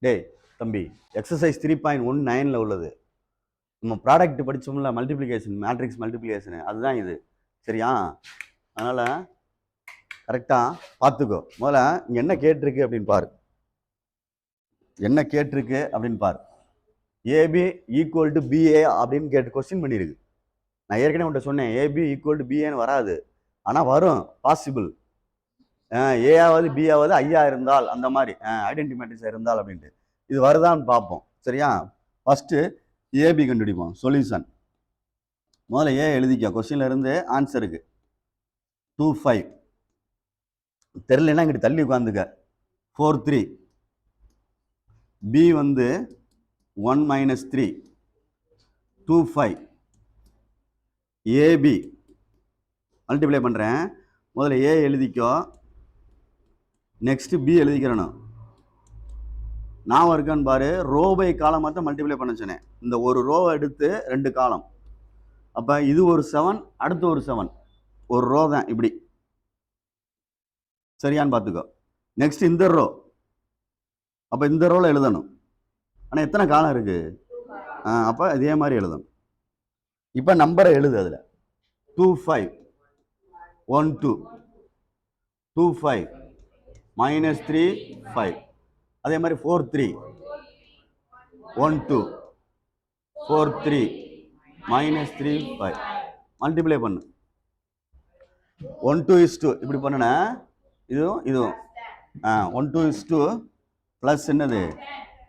டேய் தம்பி, எக்ஸசைஸ் 3.19 உள்ளது. நம்ம ப்ராடக்ட் படித்தோம்ல, மல்டிப்ளிகேஷன், மேட்ரிக்ஸ் மல்டிப்ளிகேஷனு, அதுதான் இது. சரியா? அதனால் கரெக்டாக பார்த்துக்கோ. முதல்ல இங்கே என்ன கேட்டிருக்கு அப்படின்னு பாரு. என்ன கேட்டிருக்கு அப்படின்னு பாரு. ஏபி ஈக்குவல் டு பிஏ அப்படின்னு கேட்டு கொஸ்டின் பண்ணியிருக்கு. நான் ஏற்கனவே உன்ட்ட சொன்னேன், ஏபி ஈக்குவல் டு பிஏன்னு வராது, ஆனால் வரும், பாசிபிள். ஏயாவது பியாவது ஐயா இருந்தால், அந்த மாதிரி ஐடென்டி மேட்ரிக்ஸ் இருந்தால் அப்படின்ட்டு. இது வருதான்னு பார்ப்போம். சரியா? ஃபஸ்ட்டு ஏபி கண்டுபிடிப்போம். சொல்யூஷன் முதல்ல ஏ எழுதிக்க. கொஸ்டின்ல இருந்து ஆன்சருக்கு 2 5 தெரியலன்னா இங்கிட்டு தள்ளி உட்காந்துக்க. 4 3 பி வந்து 1 - 3 2 5 ஏபி மல்டிப்ளை பண்ணுறேன். முதல்ல ஏ எழுதிக்கோ, நெக்ஸ்ட்டு பி எழுதிக்கிறணும். நான் இருக்கான்னு பாரு. ரோ பை காலம் மட்டும் மல்டிப்ளை பண்ண சொன்னேன். இந்த ஒரு ரோ எடுத்து 2 காலம். அப்போ இது ஒரு 7, அடுத்து ஒரு 7, ஒரு ரோ தான் இப்படி. சரியான்னு பார்த்துக்கோ. நெக்ஸ்ட் இந்த ரோ, அப்போ இந்த ரோவில் எழுதணும். ஆனால் எத்தனை காலம் இருக்கு? அப்போ இதே மாதிரி எழுதணும். இப்போ நம்பரை எழுது. அதில் 2 5 1 2 2 5 -3 5. அதே மாதிரி 4 3 1 2 4 3 -3 5. மல்டிப்ளை பண்ணு. 1 2 is 2 இப்படி பண்ணுன. இதுவும் 1 2 is 2 ப்ளஸ் என்னது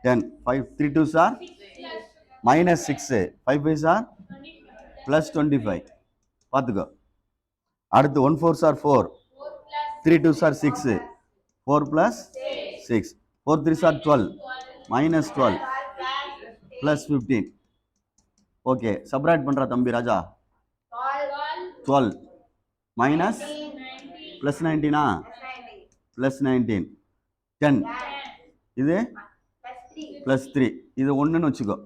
10. 5 3 2s are -6. 5 5s are +25. பார்த்துக்கோ. அடுத்து 1 4s are 4, 3 2s are 6, 4 + 6, 4 3s are 12, -12 +15. Okay, subtract பண்ணுறா தம்பி ராஜா. 12 மைனஸ் +19 +19 10. இது +3. இது 1ன்னு வச்சுக்கோ.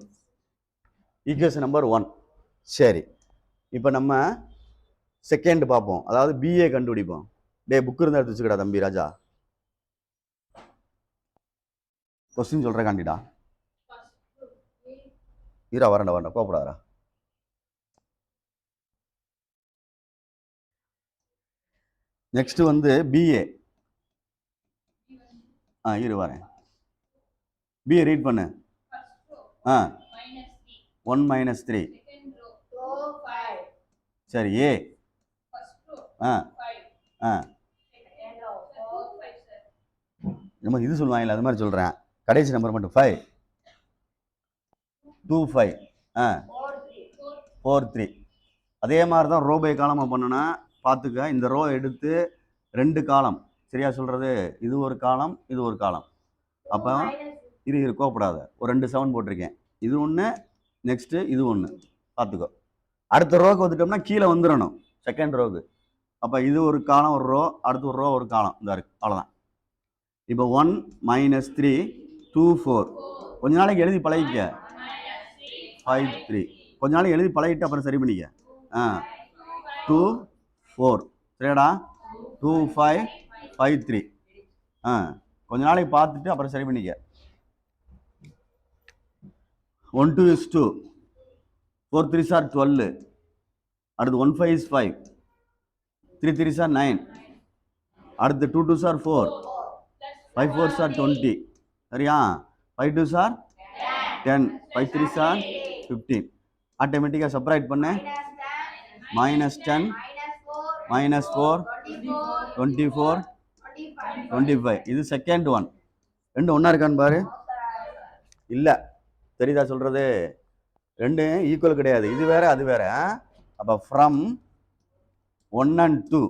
Equation number 1. சரி, இப்போ நம்ம செகண்ட் பார்ப்போம். அதாவது பிஏ கண்டுபிடிப்போம். புக் இருந்தால் எடுத்து வச்சுக்கடா தம்பி ராஜா. கொஸ்டின் சொல்கிற காண்டிடா. ஈரா வரண்டா கோப்படாரா. நெக்ஸ்ட் வந்து பிஏ. இரு வரேன். பிஏ ரீட் பண்ணு. 1 - 3. சரி, ஏ நம்ம இது சொல்லுவாங்கல்ல, அது மாதிரி சொல்கிறேன். கடைசி நம்பர் மட்டும் 5 2 5 4 3. அதே மாதிரி தான் ரோ பை காலமாக பண்ணணும்னா பார்த்துக்க. இந்த ரோ எடுத்து 2 காலம். சரியா சொல்கிறது? இது ஒரு காலம், இது ஒரு காலம். அப்போ இது கோப்படாத. ஒரு 2 7 போட்டிருக்கேன். இது ஒன்று, நெக்ஸ்ட்டு இது ஒன்று. பார்த்துக்கோ. அடுத்த ரோக்கு வந்துட்டோம்னா கீழே வந்துடணும், செகண்ட் ரோக்கு. அப்போ இது ஒரு காலம், ஒரு ரோ, அடுத்த ஒரு ரோ, ஒரு காலம். இந்த இருக்கு, அவ்வளோதான். இப்போ 1 - 3 2 4. கொஞ்ச நாளைக்கு எழுதி பழகிக்க. 5 3. கொஞ்ச நாளைக்கு எழுதி பழகிட்டு அப்புறம் சரி பண்ணிக்க. 2 4. சரியாடா? 2 5 5 3. கொஞ்ச நாளைக்கு பார்த்துட்டு அப்புறம் சரி பண்ணிக்க. 1 2 is 2, 4 3s are 12. அடுத்து 1 5 is 5, 3 3s are 9. அடுத்து 2 2s are 4, 5 4s are 20. சரியா? 5 2s are 10, 5 3s are 15. ஆட்டோமேட்டிக்காக சப்ராக்ட் பண்ண. -10 -4 24 25. இது செகண்ட் ஒன். ரெண்டு ஒன்றா இருக்கான்னு பாரு. இல்லை, தெரியுதா சொல்கிறது? ரெண்டு ஈக்குவல் கிடையாது. இது வேற, அது வேற. அப்போ ஃப்ரம் 1 and 2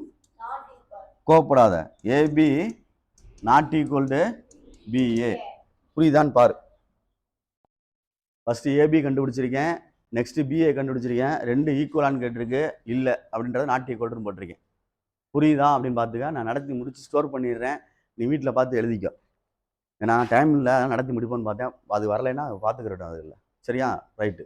கோப்படாத. AB not equal to BA. புரியுதான்னு பாரு. ஃபஸ்ட்டு ஏபி கண்டுபிடிச்சிருக்கேன், நெக்ஸ்ட்டு பிஏ கண்டுபிடிச்சிருக்கேன். ரெண்டு ஈக்குவலான்னு கேட்டிருக்கு. இல்லை அப்படின்றத நாட் ஈக்குவல்னு போட்டிருக்கேன். புரியுதா அப்படின்னு பார்த்துக்க. நான் நடத்தி முடிச்சு ஸ்டோர் பண்ணிடுறேன். நீ வீட்டில் பார்த்து எழுதிக்கோ. ஏன்னா டைம் இல்லை, நடத்தி முடிப்போன்னு பார்த்தேன். அது வரலைன்னா பார்த்துக்கிறட்டும். அது இல்லை. சரியா? ரைட்டு.